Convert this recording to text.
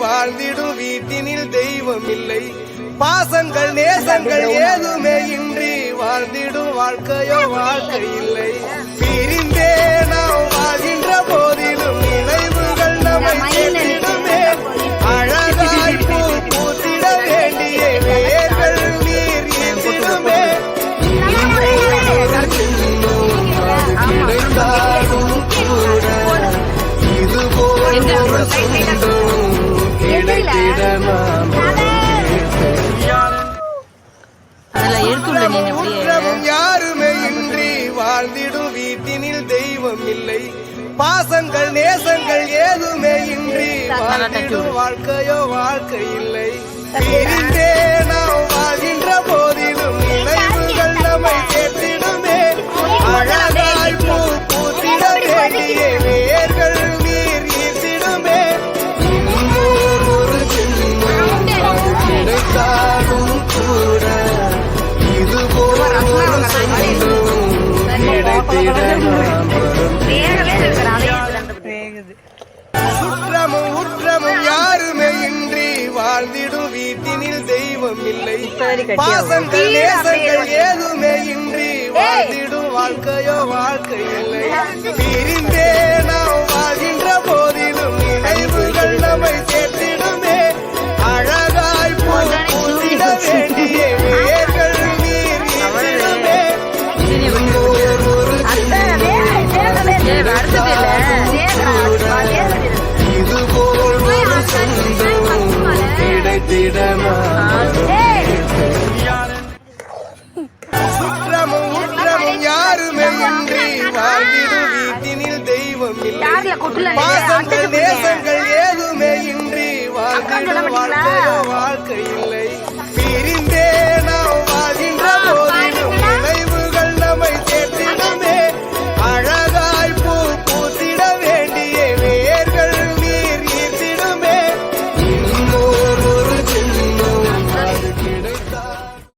வாழ்ந்திடும் வீட்டினில் தெய்வம் இல்லை. பாசங்கள் நேசங்கள் ஏதுமே இன்றி வாழ்ந்திடும் வாழ்க்கையோ வாழ்க்கை இல்லை. பிரிந்தே நாம் வாழ்கின்ற போதிலும் நினைவுகள் நம்மை சேர்த்திடுமே. அழகாய் பூ பூத்திட வேண்டிய வேர்கள் நீர் ஈர்த்திடுமே. கிடைத்தாலும் கூட இதுபோல் ஒரு சொந்தம் கிடைத்திட நாம் குற்றமும் யாருமே இன்றி வாழ்ந்திடும் வீட்டினில் தெய்வம் இல்லை. பாசங்கள் நேசங்கள் ஏதுமே இன்றி வாழ்ந்திடும் வாழ்க்கையோ வாழ்க்கை இல்லை. பிரிந்தே நாம் வாழ்கின்ற போதிலும் நினைவுகள் நம்மை சேர்த்திடுமே. அழகாய் பூ பூத்திட வேண்டிய வேர்கள் நீர் ஈர்த்திடுமே. ஒரு சின்னம் கிடைத்தாலும் கூட இதுபோல் ஒரு சொந்தம் கிடைத்திட சுற்றமும் உற்றமும் யாருமே இன்றி வாழ்ந்திடும் வீட்டினில் தெய்வம் இல்லை. பாசங்கள் நேசங்கள் ஏதுமே இன்றி வாழ்ந்திடும் வாழ்க்கையோ வாழ்க்கை இல்லை. பிரிந்தே நாம் வாழ்கின்ற போதிலும் நினைவுகள் நம்மை சேர்த்திடுமே. அழகாய் பூ பூத்திட வேண்டிய வேர்கள் நீர் ஈர்த்திடுமே. இதுபோல் ஒரு சொந்தம் கிடைத்திட சுற்றமும் உற்றமும் யாருமே இன்றி வாழ்ந்திடும் வீட்டினில் தெய்வம் இல்லை. பாசங்கள் நேசங்கள் ஏதுமே இன்றி வாழ்ந்திடும் வாழ்க்கையோ வாழ்க்கை இல்லை.